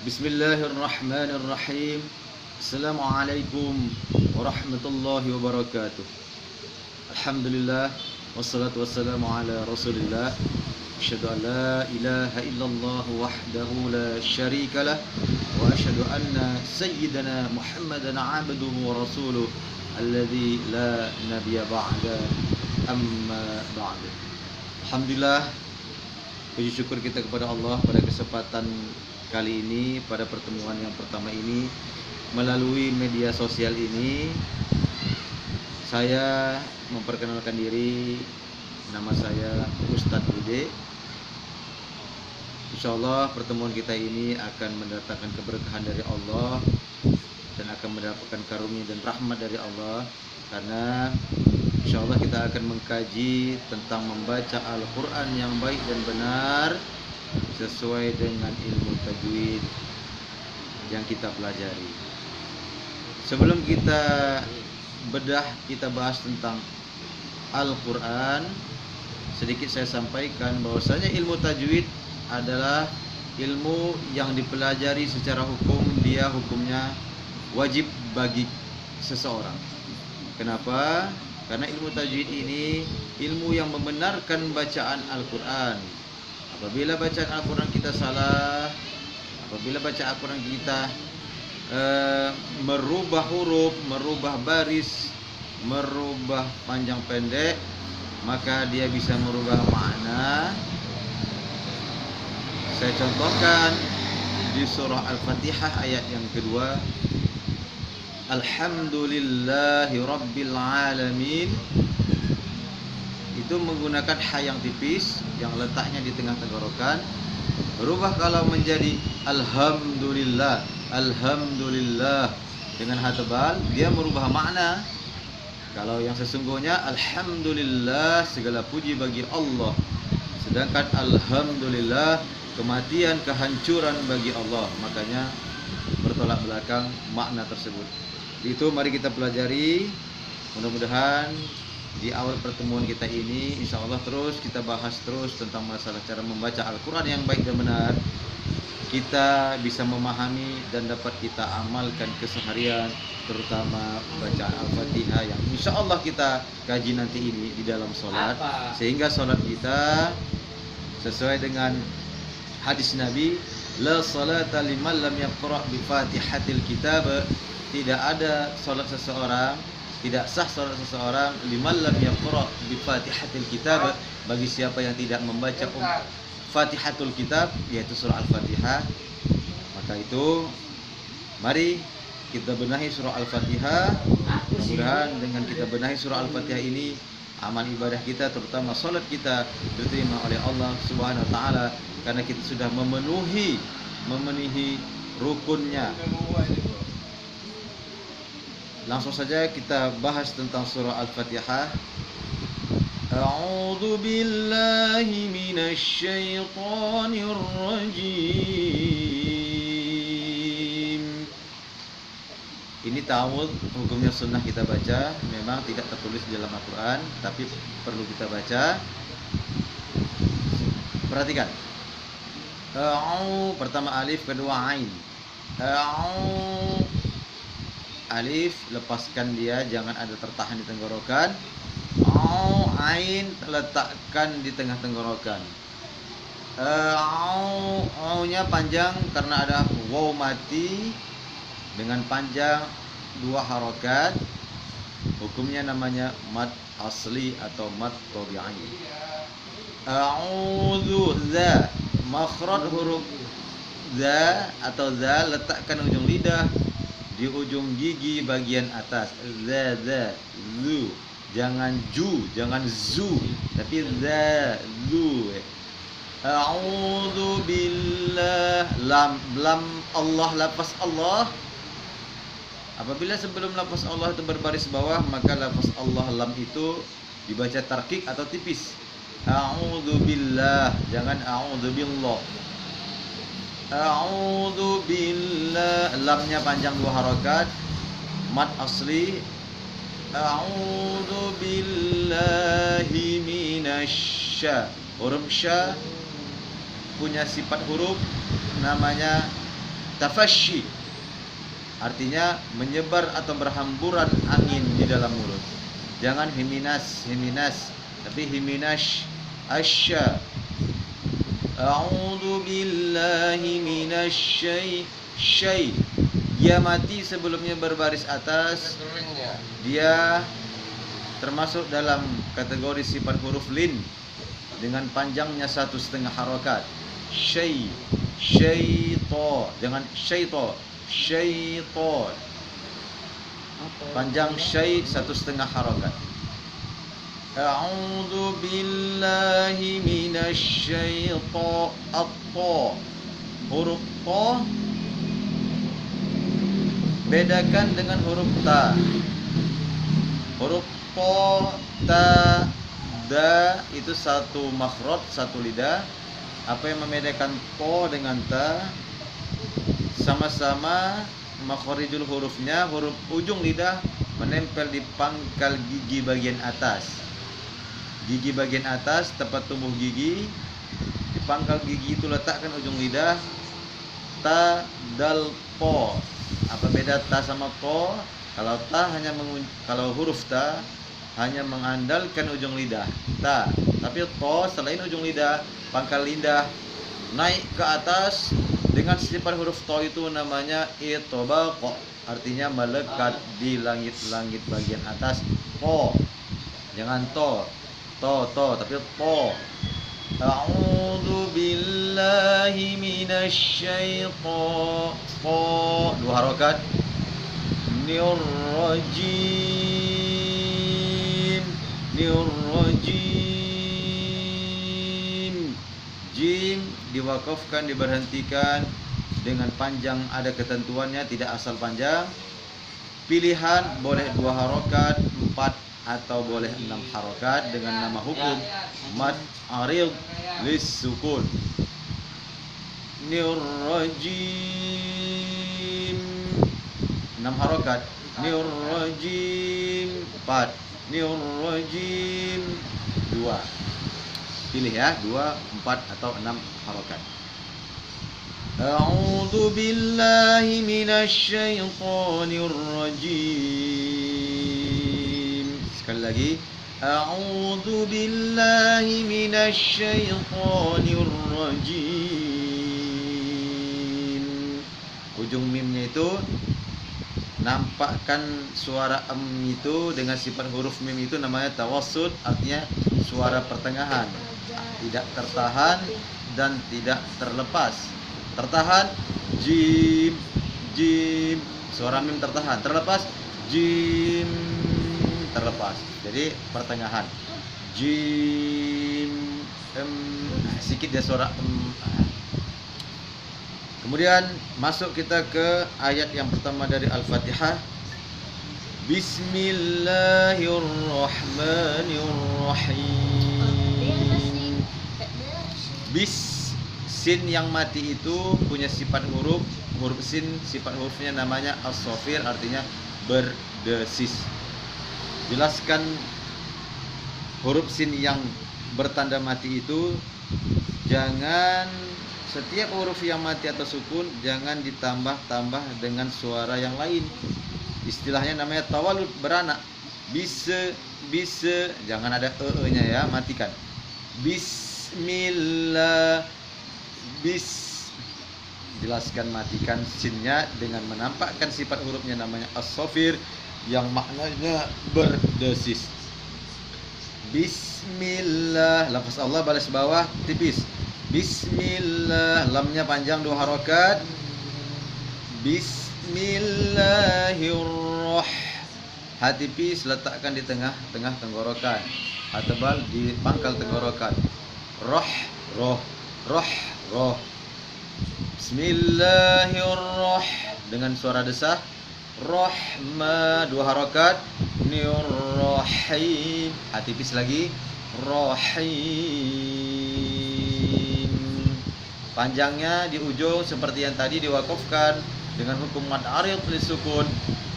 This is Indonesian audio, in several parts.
Bismillahirrahmanirrahim. Assalamualaikum warahmatullahi wabarakatuh. Alhamdulillah wassalatu wassalamu ala Rasulillah. Asyhadu an la ilaha illallah wahdahu la syarikalah wa asyhadu anna sayyidana Muhammadan abduhu wa rasuluh alladzi la nabiyya ba'da amma ba'du. Alhamdulillah, puji syukur kita kepada Allah pada kesempatan kali ini, pada pertemuan yang pertama ini melalui media sosial ini. Saya memperkenalkan diri, nama saya Ustadz Bude. Insyaallah pertemuan kita ini akan mendatangkan keberkahan dari Allah dan akan mendapatkan karunia dan rahmat dari Allah, karena insyaallah kita akan mengkaji tentang membaca Al-Quran yang baik dan benar sesuai dengan ilmu tajwid yang kita pelajari. Sebelum kita bedah, kita bahas tentang Al-Quran, sedikit saya sampaikan bahwasanya ilmu tajwid adalah ilmu yang dipelajari secara hukum. Dia hukumnya wajib bagi seseorang. Kenapa? Karena ilmu tajwid ini ilmu yang membenarkan bacaan Al-Quran. Apabila bacaan Al-Quran kita salah, apabila bacaan Al-Quran kita merubah huruf, merubah baris, merubah panjang pendek, maka dia bisa merubah makna. Saya contohkan di surah Al-Fatihah ayat yang kedua, Alhamdulillahi Rabbil Alamin. Itu menggunakan ha yang tipis yang letaknya di tengah tenggorokan. Berubah kalau menjadi Alhamdulillah, Alhamdulillah dengan ha tebal, dia merubah makna. Kalau yang sesungguhnya Alhamdulillah, segala puji bagi Allah, sedangkan Alhamdulillah, kematian, kehancuran bagi Allah. Makanya bertolak belakang makna tersebut. Itu mari kita pelajari. Mudah-mudahan di awal pertemuan kita ini insyaallah terus kita bahas terus tentang masalah cara membaca Al-Quran yang baik dan benar. Kita bisa memahami dan dapat kita amalkan keseharian, terutama bacaan Al-Fatihah yang insyaallah kita kaji nanti ini di dalam sholat, sehingga sholat kita sesuai dengan hadis Nabi, la salata liman lam yaqra bi Fatihatil Kitab. Tidak ada sholat seseorang, tidak sah sholat seseorang liman lam yaqra bi Fatihatil Kitab, bagi siapa yang tidak membaca Fatihatul Kitab, yaitu surah Al-Fatihah. Maka itu mari kita benahi surah Al-Fatihah. Mudah-mudahan dengan kita benahi surah Al-Fatihah ini, amal ibadah kita terutama sholat kita diterima oleh Allah Subhanahu wa taala, karena kita sudah memenuhi rukunnya. Langsung saja kita bahas tentang surah Al-Fatihah. A'udzu billahi minasy syaithanir rajim. Ini ta'awudz, hukumnya sunnah kita baca, memang tidak tertulis di dalam Al-Quran, tapi perlu kita baca. Perhatikan. Pertama alif, kedua ain. Alif, lepaskan dia, jangan ada tertahan di tenggorokan. Ain, letakkan di tengah tenggorokan. Nya panjang karena ada waw mati dengan panjang 2 harokat. Hukumnya namanya mad asli atau mad tabi'i. A'udzu, za, makhraj huruf za atau za, letakkan ujung lidah di ujung gigi bagian atas. Za, zu. Jangan ju, jangan zu, tapi za, zu. A'udzu billah, lam Allah, lafaz Allah. Apabila sebelum lafaz Allah itu berbaris bawah, maka lafaz Allah lam itu dibaca tarqiq atau tipis. A'udzu billah, jangan a'udzu billah. A'udzu billah, lamnya panjang 2 harokat, mad asli. A'udzu billahi minasy. Huruf sya punya sifat huruf namanya Tafashi artinya menyebar atau berhamburan angin di dalam mulut. Jangan himinas, tapi himinas asya. A'udzu billahi minasy syai. Dia mati sebelumnya berbaris atas. Dia termasuk dalam kategori sifat huruf lin dengan panjangnya 1,5 harokat. Syaito, jangan syaito, syaiton. Panjang syai 1,5 harokat. A'udzu billahi minasy syaitho at-ta. Huruf ta bedakan dengan huruf ta. Huruf ta, da itu satu makhraj, satu lidah. Apa yang membedakan to dengan ta? Sama-sama makhrijul hurufnya, huruf ujung lidah menempel di pangkal gigi bagian atas. Gigi bagian atas tepat tumbuh gigi. Di pangkal gigi itu letakkan ujung lidah. Ta, dal, to. Apa beda ta sama to? Kalau ta kalau huruf ta hanya mengandalkan ujung lidah, ta. Tapi to selain ujung lidah, pangkal lidah naik ke atas dengan sifat huruf to itu namanya itobaq, artinya melekat di langit-langit bagian atas. To, jangan to, tapi to. A'udzu billahi minasy syaitho. To, 2 harokat. Nirrajim. Jim diwakafkan, diberhentikan dengan panjang, ada ketentuannya, tidak asal panjang. Pilihan boleh 2 harokat, 4 atau boleh 6 harokat dengan nama hukum mad arid lis sukun. Nirrajim 6 harokat. Nirrajim 4. Nirrajim 2. Pilih ya, 2, 4 atau 6 harokat. A'udzu billahi minasy syaithanir rajim. Sekali lagi. A'udzu billahi minasy syaithanir rajim. Ujung mimnya itu nampakkan suara itu dengan sifat huruf mim itu namanya tawassut, artinya suara pertengahan, tidak tertahan dan tidak terlepas. Tertahan jim, suara mim tertahan, terlepas jim, terlepas. Jadi pertengahan jim, sedikit dia suara Kemudian masuk kita ke ayat yang pertama dari Al-Fatihah. Bismillahirrahmanirrahim. Sin yang mati itu punya sifat huruf sin, sifat hurufnya namanya as-safir, artinya berdesis. Jelaskan huruf sin yang bertanda mati itu, jangan setiap huruf yang mati atau sukun jangan ditambah-tambah dengan suara yang lain. Istilahnya namanya tawalud, beranak. Bisa, jangan ada nya ya, matikan. Bismillah, jelaskan, matikan sinnya dengan menampakkan sifat hurufnya namanya as-safir yang maknanya berdesis. Bismillah, lafaz Allah baris bawah tipis. Bismillah, lamnya panjang 2 harokat. Bismillahirrahmanirrahim. Hati tipis letakkan di tengah tenggorokan. Tebal di pangkal tenggorokan. Roh. Bismillahirrahmanirrahim dengan suara desah. Rahma 2 harokat. Nirrahim. Hati tipis lagi. Rahim. Panjangnya di ujung seperti yang tadi diwakafkan dengan hukum mad arid lis sukun.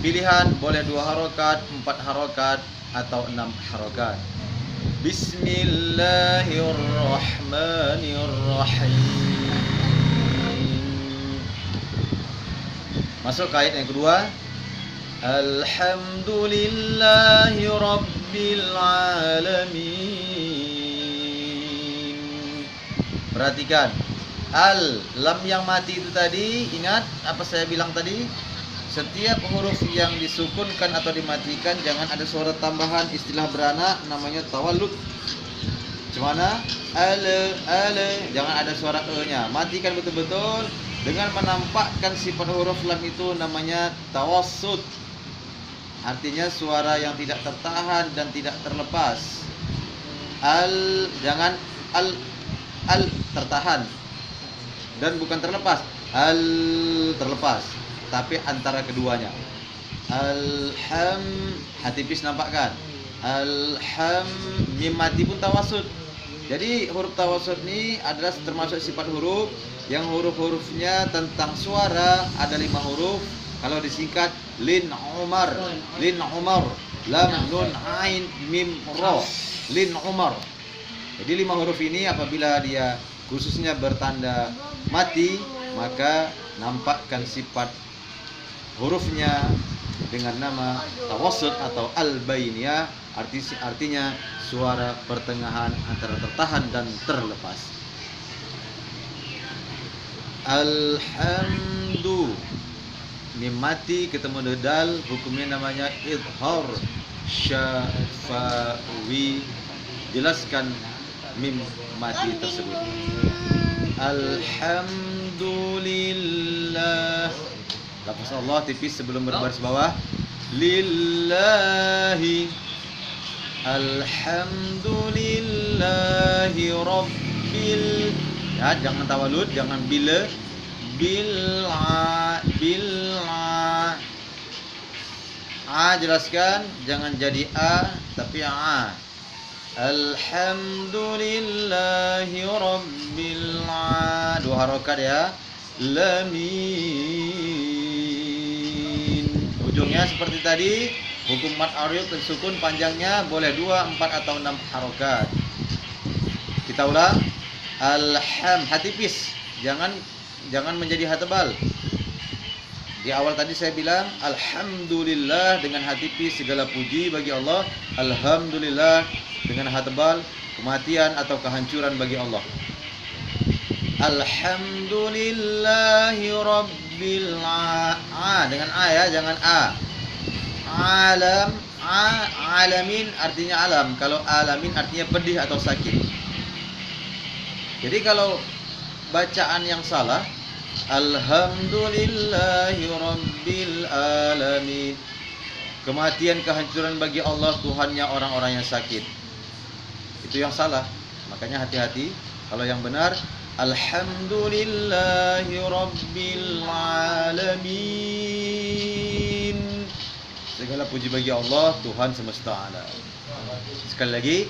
Pilihan boleh 2 harokat, 4 harokat atau 6 harokat. Bismillahirrahmanirrahim. Masuk ke ayat yang kedua. Alhamdulillahi Rabbil Alamin. Perhatikan, lam yang mati itu tadi, ingat apa saya bilang tadi? Setiap huruf yang disukunkan atau dimatikan jangan ada suara tambahan, istilah beranak namanya tawallud. Cemana? Jangan ada suara e-nya. Matikan betul-betul dengan menampakkan sifat huruf lam itu namanya tawassut. Artinya suara yang tidak tertahan dan tidak terlepas. Jangan al tertahan dan bukan terlepas. Terlepas, tapi antara keduanya. Hati pis nampakkan. Mim mati pun tawassut. Jadi huruf tawassut ini adalah termasuk sifat huruf yang huruf-hurufnya tentang suara ada 5 huruf. Kalau disingkat lin Umar, lam nun ain mim ra, lin Umar. Jadi 5 huruf ini apabila dia khususnya bertanda mati, maka nampakkan sifat hurufnya dengan nama tawassut atau al-bainiyah, artinya suara pertengahan antara tertahan dan terlepas. Alhamdu, mim mati ketemu dal, hukumnya namanya idhar syafawi. Jelaskan mim mati tersebut. Alhamdulillah. Lafaz Allah tipis sebelum berbaris bawah. Lillahi. Alhamdulillahi Rabbil. Ya, jangan tawalud, jangan bila. Jelaskan, jangan jadi tapi a. Alhamdulillahi Rabbil alamin. 2 harokat ya. Lamin. Ujungnya seperti tadi. Hukum mad arif dan sukun panjangnya boleh 2, 4 atau 6 harokat. Kita ulang. Hati pis. Jangan menjadi ha tebal. Di awal tadi saya bilang alhamdulillah dengan hati pis, segala puji bagi Allah. Alhamdulillah dengan ha tebal, kematian atau kehancuran bagi Allah. Alhamdulillahi Rabbil dengan ya, jangan alamin artinya alam. Kalau alamin artinya pedih atau sakit. Jadi kalau bacaan yang salah, alhamdulillahi Rabbil alamin, kematian kehancuran bagi Allah, Tuhannya orang-orang yang sakit, itu yang salah. Makanya hati-hati. Kalau yang benar, alhamdulillahi Rabbil alamin, segala puji bagi Allah, Tuhan semesta alam. Sekali lagi,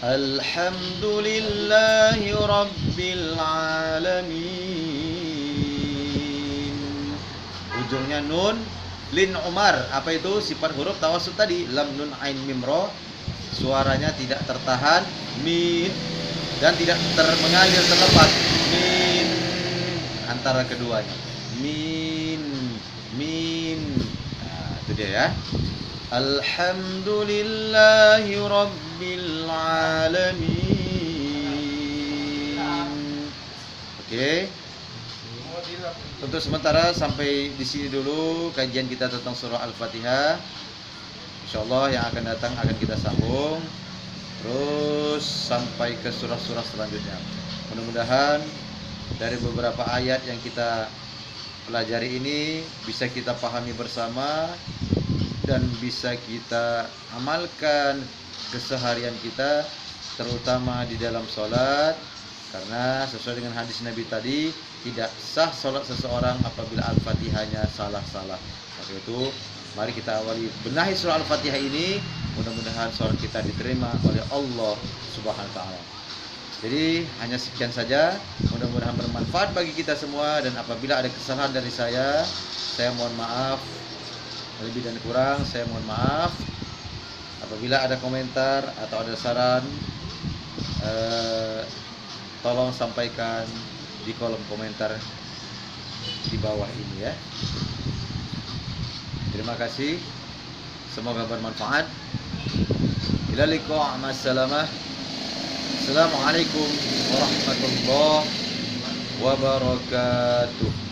alhamdulillahi Rabbil alamin. Ujungnya nun. Lin Umar, apa itu? Sifat huruf tawassut tadi. Lam nun ain mim ra, suaranya tidak tertahan, min, dan tidak mengalir terlepas, min, antara keduanya, min. Nah, itu dia ya. Alhamdulillahi Rabbil alamin. Oke. Untuk sementara sampai di sini dulu kajian kita tentang surah Al-Fatihah. Insyaallah yang akan datang akan kita sambung terus sampai ke surah-surah selanjutnya. Mudah-mudahan dari beberapa ayat yang kita pelajari ini bisa kita pahami bersama dan bisa kita amalkan keseharian kita, terutama di dalam sholat. Karena sesuai dengan hadis Nabi tadi, tidak sah sholat seseorang apabila Al-Fatihahnya salah-salah. Maka itu mari kita awali benahi surah Al-Fatihah ini. Mudah-mudahan sholat kita diterima oleh Allah Subhanahu wa ta'ala. Jadi hanya sekian saja. Mudah-mudahan bermanfaat bagi kita semua. Dan apabila ada kesalahan dari saya mohon maaf. Lebih dan kurang saya mohon maaf. Apabila ada komentar atau ada saran, tolong sampaikan di kolom komentar di bawah ini ya. Terima kasih. Semoga bermanfaat. Ila liqa', ma'assalamah. Assalamualaikum warahmatullahi wabarakatuh.